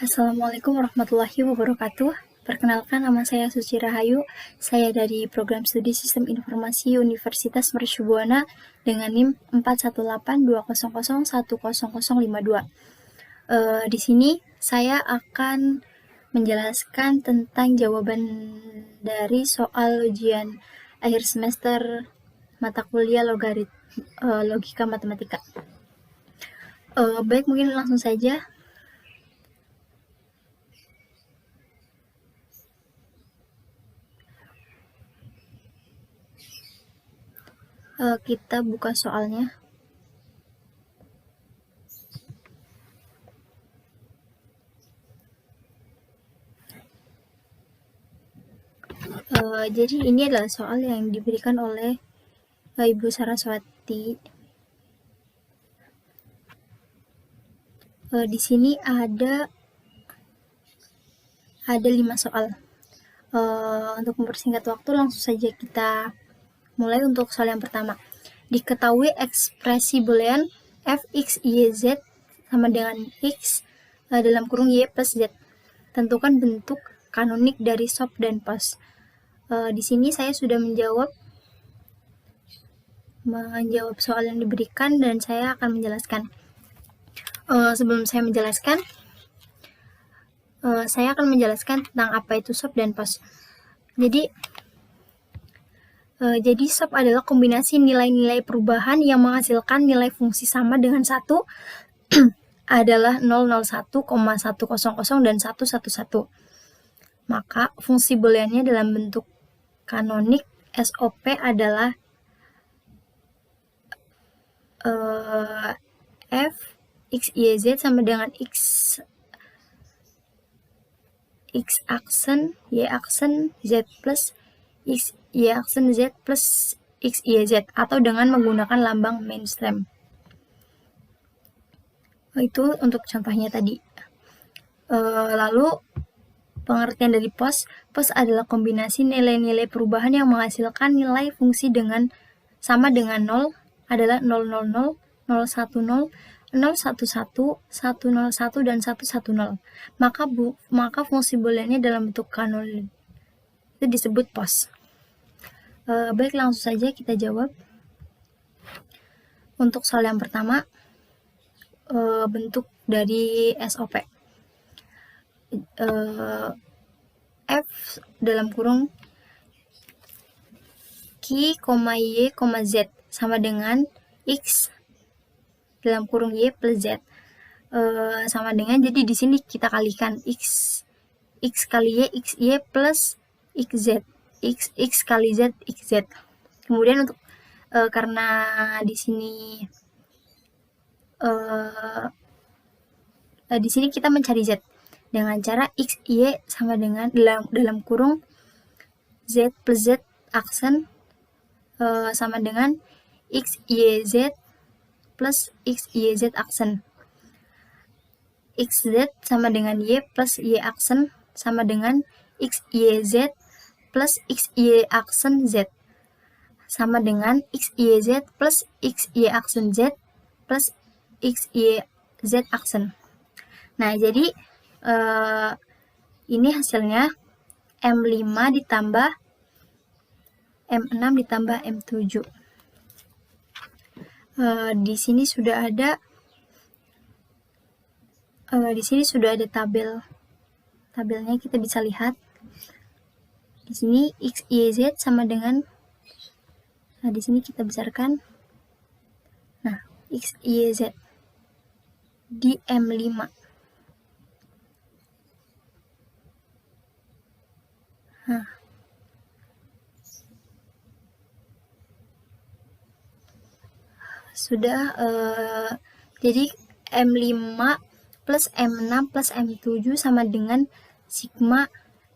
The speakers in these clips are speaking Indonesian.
Assalamualaikum warahmatullahi wabarakatuh. Perkenalkan, nama saya Suci Rahayu. Saya dari Program Studi Sistem Informasi Universitas Mercubuana dengan NIM 41820010052. Di sini saya akan menjelaskan tentang jawaban dari soal ujian akhir semester mata kuliah logika matematika. Baik, mungkin langsung saja. Kita buka soalnya. Jadi ini adalah soal yang diberikan oleh Ibu Saraswati. Di sini ada 5 soal. Untuk mempersingkat waktu, langsung saja kita mulai untuk soal yang pertama. Diketahui ekspresi boolean f, x, y, z sama dengan x dalam kurung y plus z. Tentukan bentuk kanonik dari SOP dan POS. Di sini saya sudah menjawab soal yang diberikan dan saya akan menjelaskan. Sebelum saya menjelaskan, saya akan menjelaskan tentang apa itu SOP dan POS. Jadi SOP adalah kombinasi nilai-nilai perubahan yang menghasilkan nilai fungsi sama dengan 1 adalah 001,100 dan 111. Maka fungsi booleannya dalam bentuk kanonik SOP adalah f x y z sama dengan x aksen y aksen z plus x y aksen z plus x y z atau dengan menggunakan lambang mainstream. Itu untuk contohnya tadi. Lalu pengertian dari POS adalah kombinasi nilai-nilai perubahan yang menghasilkan nilai fungsi sama dengan 0 adalah 000, 010, 011, 101 dan 110. Maka fungsi booleannya dalam bentuk kanonik itu disebut POS. Baik, langsung saja kita jawab. Untuk soal yang pertama, bentuk dari SOP. F dalam kurung Q, Y, Z sama dengan X dalam kurung Y plus Z sama dengan, jadi di sini kita kalikan X kali Y, XY plus XZ, X kali Z, XZ. Kemudian untuk karena di sini kita mencari Z dengan cara X, Y sama dengan dalam kurung Z plus Z aksen sama dengan X, Y, Z plus X, Y, Z aksen. XZ sama dengan Y plus Y aksen sama dengan X, Y, Z plus X, Y aksen Z sama dengan X, Y, Z plus X, Y aksen Z plus X, Y, Z aksen. Nah, jadi ini hasilnya M5 ditambah M6 ditambah M7. Di sini sudah ada tabelnya, kita bisa lihat. Di sini X, Y, Z sama dengan, di sini kita besarkan. Nah, X, Y, Z di M5. Sudah, jadi M5 plus M6 plus M7 sama dengan sigma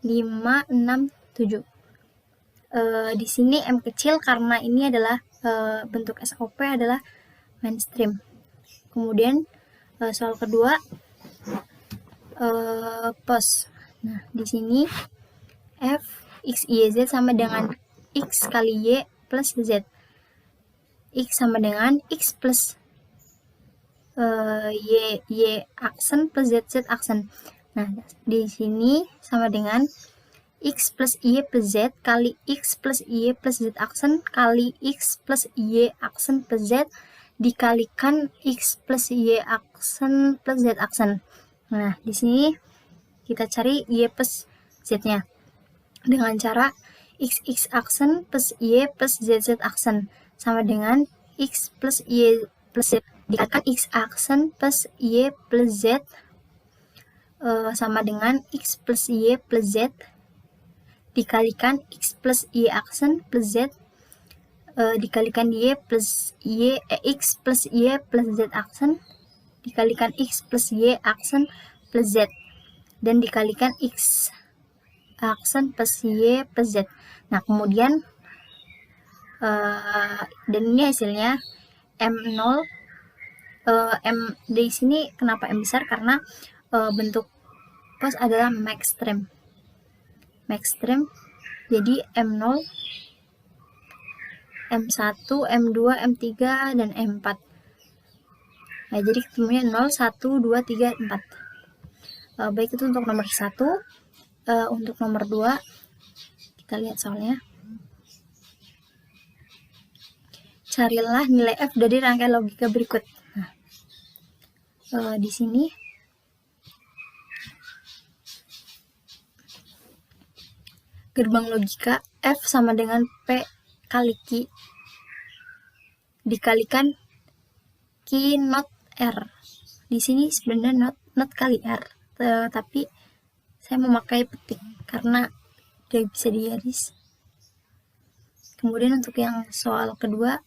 5, 6, 7. Di sini M kecil karena ini adalah bentuk SOP adalah mainstream. Kemudian soal kedua, POS. Nah, di sini F, X, Y, Z sama dengan X kali Y plus Z. X sama dengan X plus Y aksen plus Z aksen. Nah, di sini sama dengan X plus Y plus Z kali X plus Y plus Z aksen kali X plus Y aksen plus Z dikalikan X plus Y aksen plus Z aksen. Nah, di sini kita cari Y plus Z-nya dengan cara XX aksen plus Y plus ZZ aksen sama dengan X plus Y plus Z dikalikan X aksen plus Y plus Z sama dengan X plus Y plus Z dikalikan X plus Y aksen plus Z dikalikan Y plus Y X plus Y plus Z aksen dikalikan X plus Y aksen plus Z dan dikalikan X aksen plus Y plus Z. Nah, kemudian dan ini hasilnya M0 M di sini kenapa M besar karena bentuk pos adalah maxstream jadi M0 M1 M2 M3 dan M4. Nah, jadi ketemunya 0 1 2 3 4. Baik, itu untuk nomor 1. Untuk nomor 2 kita lihat soalnya. Carilah nilai F dari rangkaian logika berikut. Nah, di sini gerbang logika F sama dengan P kali Q dikalikan Q not R. Di sini sebenarnya not kali R, tapi saya memakai petik karena dia bisa digaris. Kemudian untuk yang soal kedua,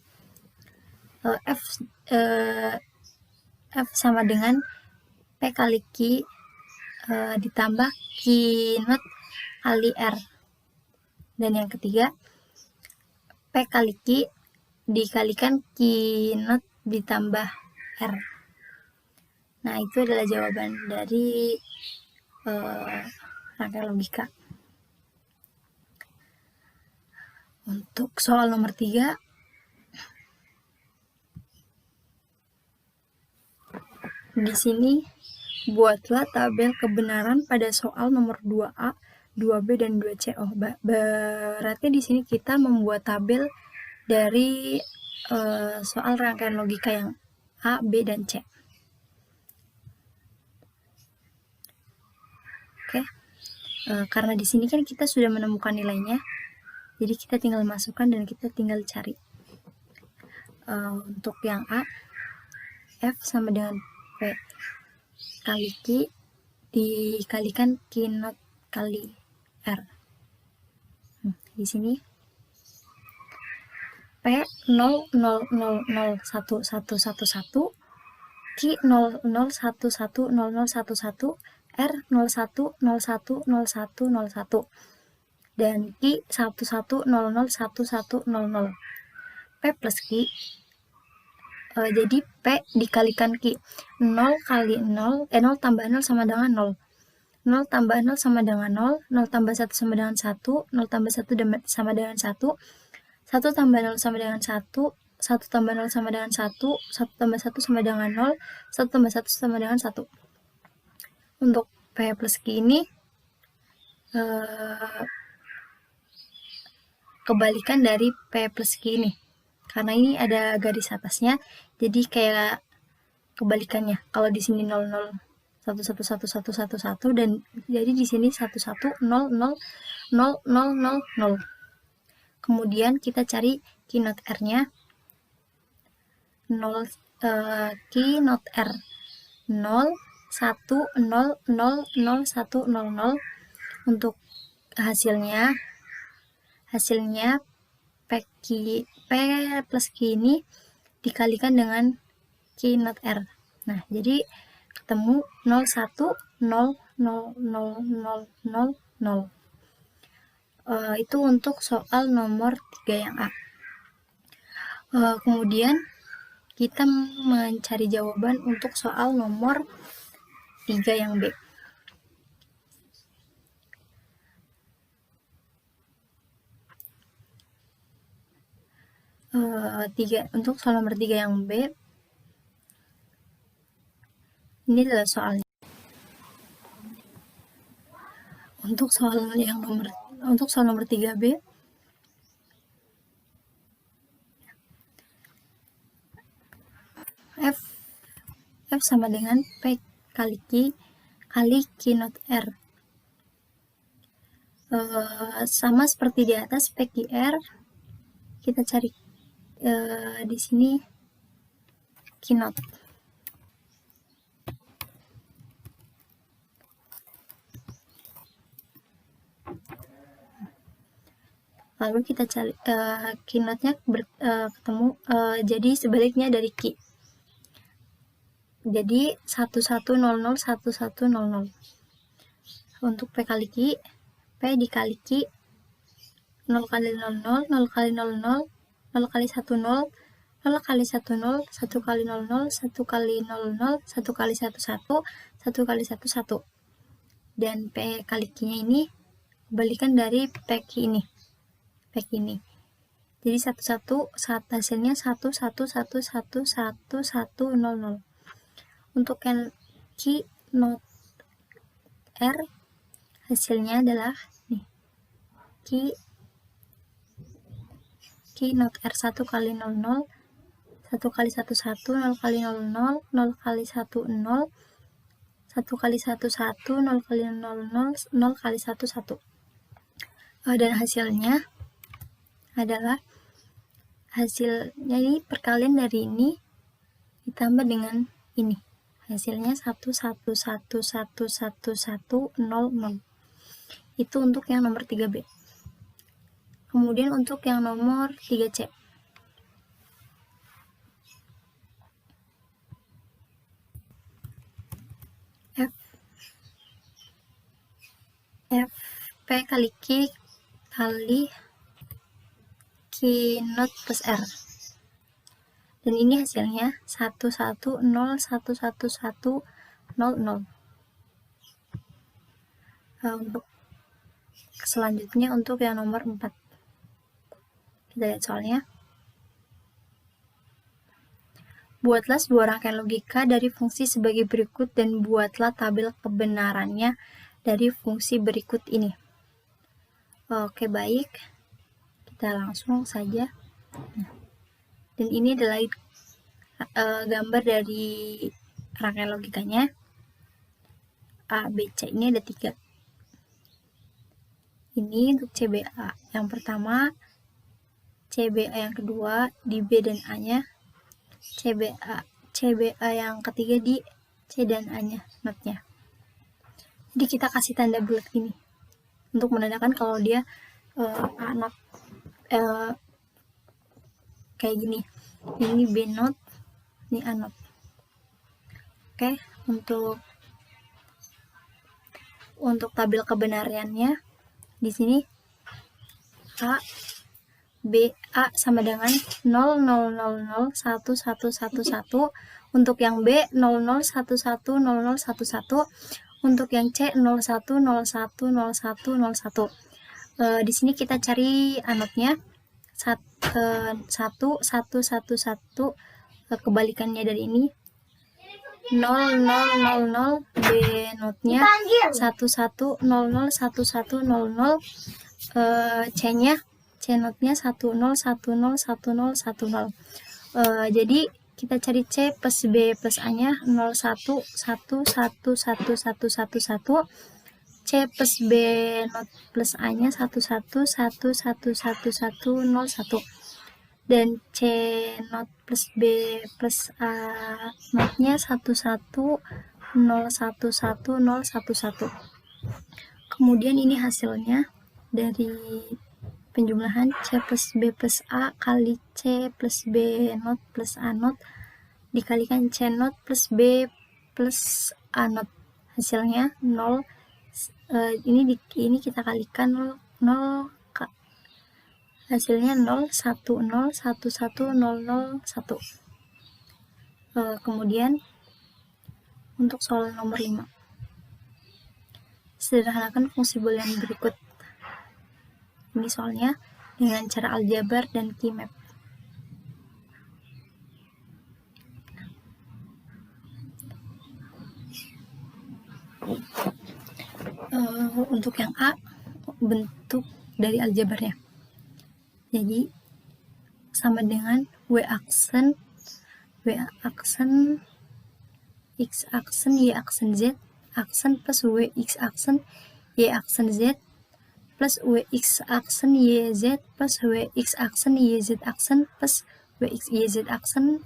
F sama dengan P kali Q ditambah Q not kali R. Dan yang ketiga, P kali Q dikalikan Q not ditambah R. Nah, itu adalah jawaban dari rangkaian logika. Untuk soal nomor 3, di sini buatlah tabel kebenaran pada soal nomor 2A, 2B dan 2C. Berarti di sini kita membuat tabel dari soal rangkaian logika yang A, B, dan C. Oke. Karena di sini kan kita sudah menemukan nilainya, jadi kita tinggal masukkan dan kita tinggal cari. Untuk yang A, F sama dengan P kali Q dikalikan Q not kali R. Di sini P 0 0 0 0 1 1 1 1 Q 0 0 1 1 0 0 1 1 R 01 01 01 01 dan Q 11 00 11 00. P plus Q jadi P dikalikan Q 0 kali 0 0 tambah 0 sama dengan 0 0 tambah 0 sama dengan 0 0 tambah 1 sama dengan 1 0 tambah 1 sama dengan 1 1 tambah 0 sama dengan 1 1 tambah 0 sama dengan 1 1 tambah 1 sama dengan 0 1 tambah 1 sama dengan 1. Untuk P plus Q ini kebalikan dari P plus Q ini karena ini ada garis atasnya, jadi kayak kebalikannya. Kalau di sini 00 1 1 1 1 1 1 dan jadi di sini 1 1 0 0 0 0 0 0. Kemudian kita cari Q not R-nya 0 Q not R 0 1 0 0 0 1 0 0. Untuk hasilnya P plus Q ini dikalikan dengan Q not R. Nah, jadi ketemu 0 1 0 0 0 0 0 0. Itu untuk soal nomor 3 yang A. Kemudian kita mencari jawaban untuk soal nomor 3 yang B. Untuk soal nomor 3 yang B, ini adalah soalnya. Untuk soal nomor 3B, F sama dengan P kali Q not R. Sama seperti di atas, P Q R, kita cari di sini Q not. Lalu kita cari Q not-nya ketemu, jadi sebaliknya dari Q. Jadi 1100 1100. Untuk P kali Q, P dikali Q, 0 kali 00, 0 kali 00, 0 kali 10, 0 kali 10, 1 kali 00, 1 kali 00, 1 kali 11, 1 kali 11. Dan P kali Q-nya ini kebalikan dari P Q ini. P Q ini. Jadi hasilnya 11111100. Untuk yang Q not R, hasilnya adalah nih, Q not R 1 kali 00, 1 kali 11, 0 kali 00, 0 kali 10, 1 kali 11, 0 kali 00, 0 kali 11. Dan hasilnya adalah ini perkalian dari ini ditambah dengan ini. Hasilnya 11111100. Itu untuk yang nomor 3B. Kemudian untuk yang nomor 3C. F P kali Q kali Q not plus R. Dan ini hasilnya 11011100. Untuk selanjutnya untuk yang nomor 4. Kita lihat soalnya. Buatlah sebuah rangkaian logika dari fungsi sebagai berikut dan buatlah tabel kebenarannya dari fungsi berikut ini. Oke, baik. Kita langsung saja. Dan ini adalah gambar dari rangkaian logikanya. A, B, C ini ada 3. Ini untuk CBA yang pertama, CBA yang kedua di B dan A-nya, CBA yang ketiga di C dan A-nya, notnya. Jadi kita kasih tanda bulat ini untuk menandakan kalau dia A not kayak gini. Ini B not, ini A not. Oke, untuk tabel kebenarannya di sini A sama dengan 00001111. Untuk yang B 00110011. Untuk yang C 01010101. Di sini kita cari anotnya 1111. Kebalikannya dari ini 0000. B notnya 11001100. C-nya C notnya 10101010. Jadi kita cari C plus B plus A-nya 01111111. C plus B not plus A-nya 11111101. Dan C not plus B plus A notnya 11011111. Kemudian ini hasilnya dari penjumlahan C plus B plus A kali C plus B not plus A not dikalikan C not plus B plus A not. Hasilnya 0. Ini kita kalikan 0. Hasilnya 010110001. Kemudian untuk soal nomor 5. Sederhanakan fungsi boolean berikut. Ini soalnya dengan cara aljabar dan keymap. Untuk yang A, bentuk dari aljabarnya. Jadi sama dengan W aksen X aksen Y aksen Z aksen plus W X aksen Y aksen Z plus W X aksen Y Z plus W X aksen Y Z aksen plus W X Y Z aksen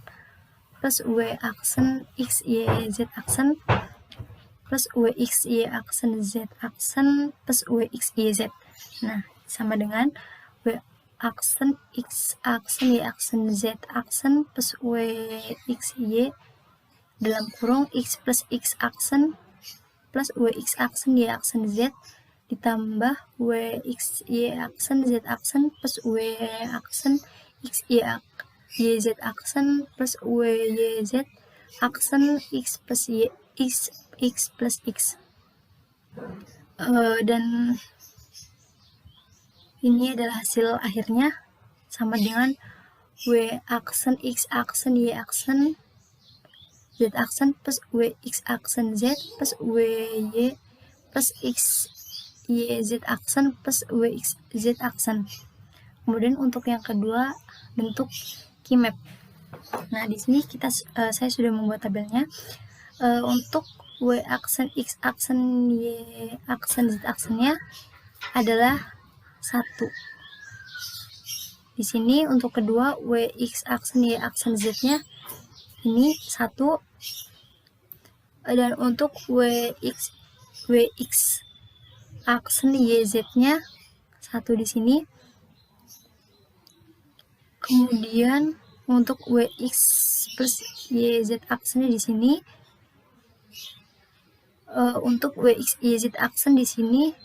plus W aksen X Y Z aksen plus W X Y aksen Z aksen plus W X Y Z. Nah, sama dengan W aksen X aksen Y aksen Z aksen plus W X Y dalam kurung X plus X aksen plus W X aksen Y aksen Z ditambah W X Y aksen Z aksen plus W aksen X Y Z aksen plus W Y Z aksen X plus Y X plus X. Dan ini adalah hasil akhirnya sama dengan W aksen X aksen Y aksen Z aksen plus W X aksen Z plus W Y plus X Y Z aksen plus W X Z aksen. Kemudian untuk yang kedua, bentuk keymap. Nah, di sini saya sudah membuat tabelnya. Untuk W aksen X aksen Y aksen Z aksennya adalah 1. Di sini untuk kedua W X aksen Y aksen Z-nya ini 1. Dan untuk W X aksen Y Z-nya 1 di sini. Kemudian untuk W X plus Y Z aksennya di sini. Untuk W X Y Z aksen di sini,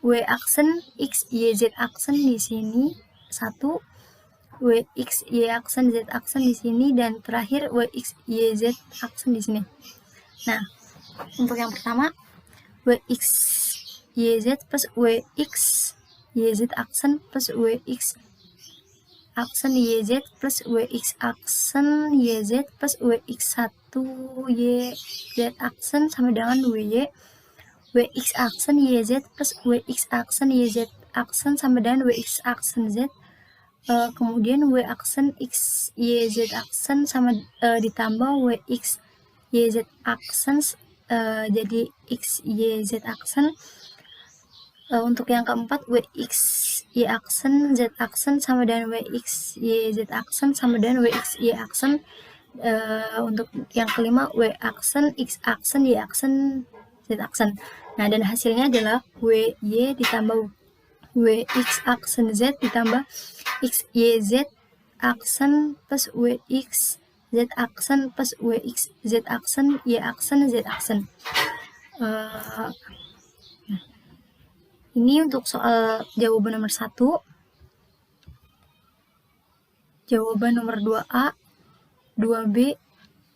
W aksen X Y Z aksen di sini 1, W X Y aksen Z aksen di sini, dan terakhir W X Y Z aksen di sini. Nah, untuk yang pertama W X Y Z plus W X Y Z aksen plus W X aksen Y Z plus W X aksen Y Z plus W X1 Y Z aksen sama dengan W X aksen Y Z plus W X aksen Y Z aksen sama dengan W X aksen Z. Kemudian W aksen X Y Z aksen sama ditambah W X Y Z aksen jadi X Y Z aksen. Untuk yang keempat W X Y aksen Z aksen sama dengan W X Y Z aksen sama dengan W X Y aksen. Untuk yang kelima W aksen X aksen Y aksen Z aksen. Nah, dan hasilnya adalah W Y ditambah W X aksen Z ditambah X Y Z aksen plus W X Z aksen plus W X Z aksen Y aksen Z aksen. Ini untuk soal jawaban nomor 1. Jawaban nomor 2A, 2B,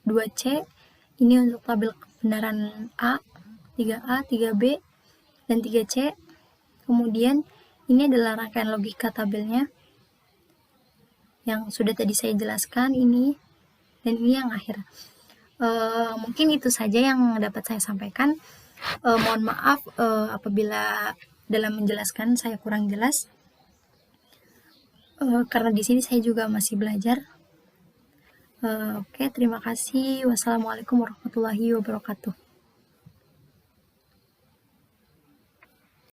2C. Ini untuk tabel kebenaran A, 3A, 3B, dan 3C. Kemudian ini adalah rangkaian logika tabelnya yang sudah tadi saya jelaskan ini, dan ini yang akhir. Mungkin itu saja yang dapat saya sampaikan. Mohon maaf apabila dalam menjelaskan saya kurang jelas, karena di sini saya juga masih belajar. Oke, terima kasih. Wassalamualaikum warahmatullahi wabarakatuh.